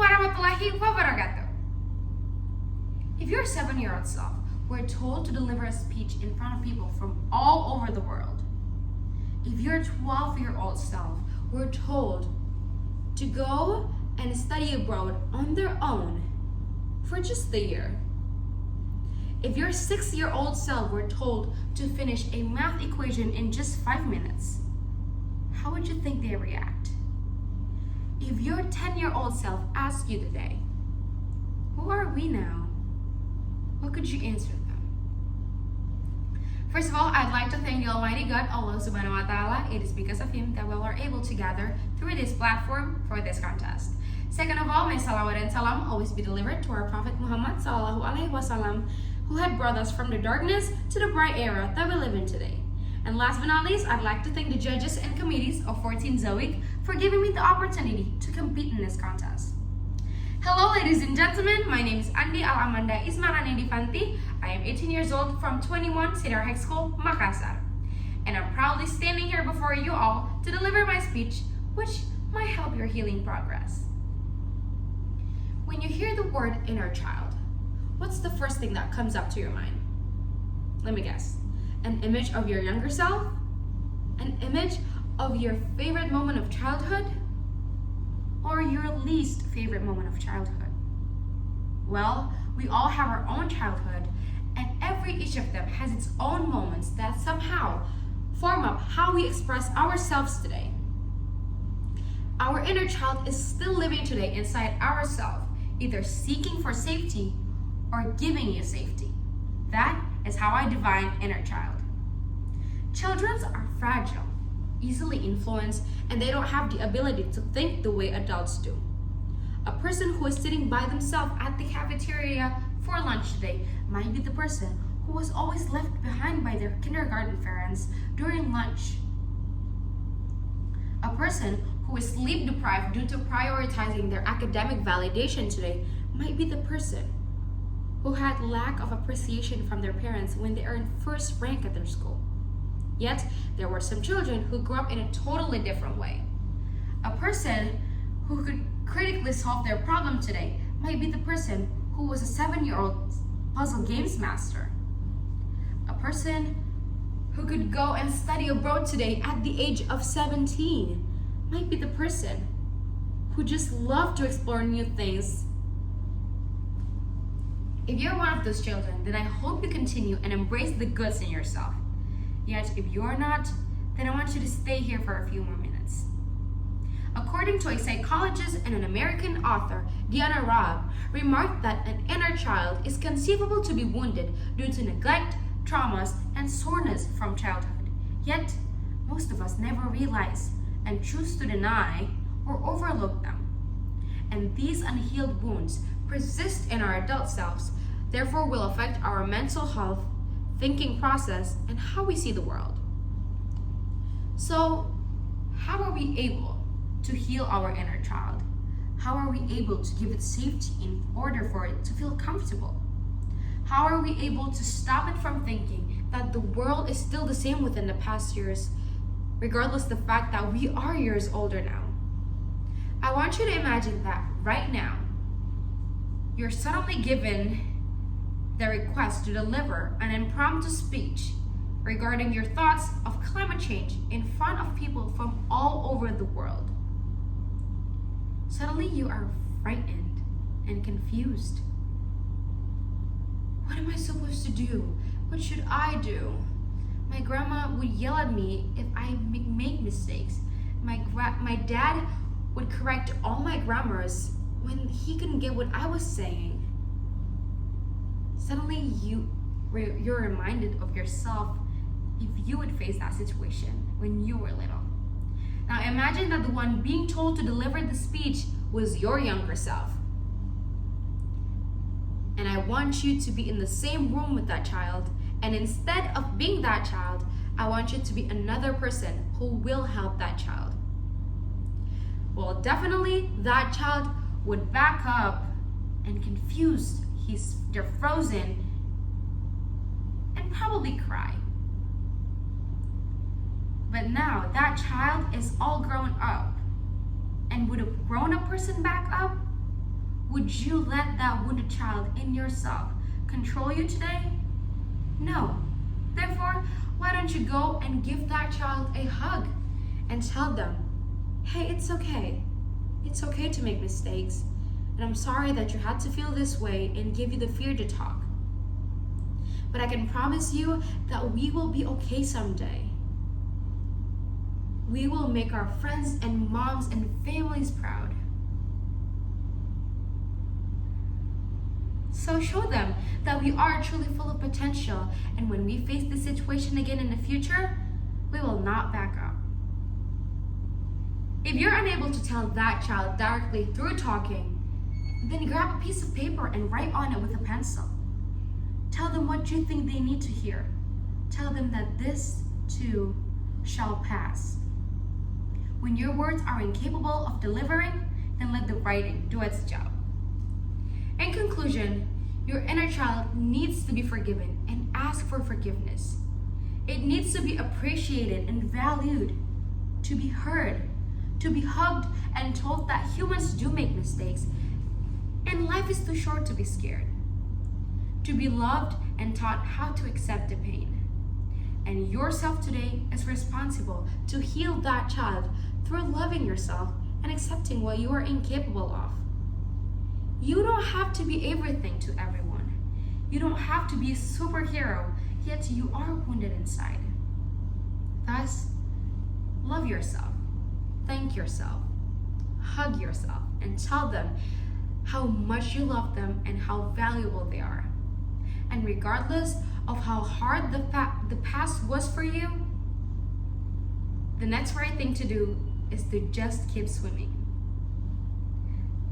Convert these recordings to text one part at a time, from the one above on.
warahmatullahi wabarakatuh. If your 7-year-old self were told to deliver a speech in front of people from all over the world, if your 12-year-old self were told to go and study abroad on their own for just a year, if your 6-year-old self were told to finish a math equation in just 5 minutes, how would you think they react? If your 10-year-old self asked you today, who are we now? What could you answer them? First of all, I'd like to thank the Almighty God, Allah Subhanahu wa Ta'ala. It is because of Him that we are able to gather through this platform for this contest. Second of all, may salawat and salam always be delivered to our Prophet Muhammad Sallallahu Alaihi Wasallam, who had brought us from the darkness to the bright era that we live in today. And last but not least, I'd like to thank the judges and committees of 14 zoec for giving me the opportunity to compete in this contest. Hello ladies and gentlemen, my name is Andi Ismarani. I am 18 years old from 21 Cedar High School, Makassar. And I'm proudly standing here before you all to deliver my speech, which might help your healing progress. When you hear the word inner child, what's the first thing that comes up to your mind? Let me guess. An image of your younger self? An image of your favorite moment of childhood? Or your least favorite moment of childhood? Well, we all have our own childhood, and each of them has its own moments that somehow form up how we express ourselves today. Our inner child is still living today inside ourselves, either seeking for safety or giving you safety. That is how I define inner child. Children are fragile, easily influenced, and they don't have the ability to think the way adults do. A person who is sitting by themselves at the cafeteria for lunch today might be the person who was always left behind by their kindergarten parents during lunch. A person who is sleep deprived due to prioritizing their academic validation today might be the person who had lack of appreciation from their parents when they earned first rank at their school. Yet, there were some children who grew up in a totally different way. A person who could critically solve their problem today might be the person who was a 7-year-old puzzle games master. A person who could go and study abroad today at the age of 17 might be the person who just loved to explore new things. If you're one of those children, then I hope you continue and embrace the goods in yourself. Yet, if you're not, then I want you to stay here for a few more minutes. According to a psychologist and an American author, Diana Robb remarked that an inner child is conceivable to be wounded due to neglect, traumas, and soreness from childhood. Yet, most of us never realize and choose to deny or overlook them. And these unhealed wounds persist in our adult selves, therefore will affect our mental health, thinking process, and how we see the world. So, how are we able to heal our inner child? How are we able to give it safety in order for it to feel comfortable? How are we able to stop it from thinking that the world is still the same within the past years, regardless of the fact that we are years older now? I want you to imagine that right now, you're suddenly given the request to deliver an impromptu speech regarding your thoughts of climate change in front of people from all over the world. Suddenly you are frightened and confused. What am I supposed to do? What should I do? My grandma would yell at me if I make mistakes. My dad would correct all my grammars when he couldn't get what I was saying. Suddenly you're reminded of yourself if you would face that situation when you were little. Now imagine that the one being told to deliver the speech was your younger self. And I want you to be in the same room with that child, and instead of being that child, I want you to be another person who will help that child. Well, definitely that child would back up and confused. They're frozen and probably cry. But now that child is all grown up. And would a grown-up person back up? Would you let that wounded child in yourself control you today? No. Therefore, why don't you go and give that child a hug and tell them, hey, it's okay. It's okay to make mistakes. And I'm sorry that you had to feel this way and give you the fear to talk. But I can promise you that we will be okay someday. We will make our friends and moms and families proud. So show them that we are truly full of potential, and when we face this situation again in the future, we will not back up. If you're unable to tell that child directly through talking, then grab a piece of paper and write on it with a pencil. Tell them what you think they need to hear. Tell them that this too shall pass. When your words are incapable of delivering, then let the writing do its job. In conclusion, your inner child needs to be forgiven and ask for forgiveness. It needs to be appreciated and valued, to be heard, to be hugged and told that humans do make mistakes and life is too short to be scared. To be loved and taught how to accept the pain. And yourself today is responsible to heal that child through loving yourself and accepting what you are incapable of. You don't have to be everything to everyone. You don't have to be a superhero, yet you are wounded inside. Thus, love yourself, thank yourself, hug yourself, and tell them how much you love them and how valuable they are. And regardless of how hard the past was for you, the next right thing to do is to just keep swimming.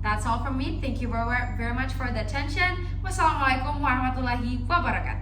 That's all from me. Thank you very much for the attention. Wassalamualaikum warahmatullahi wabarakatuh.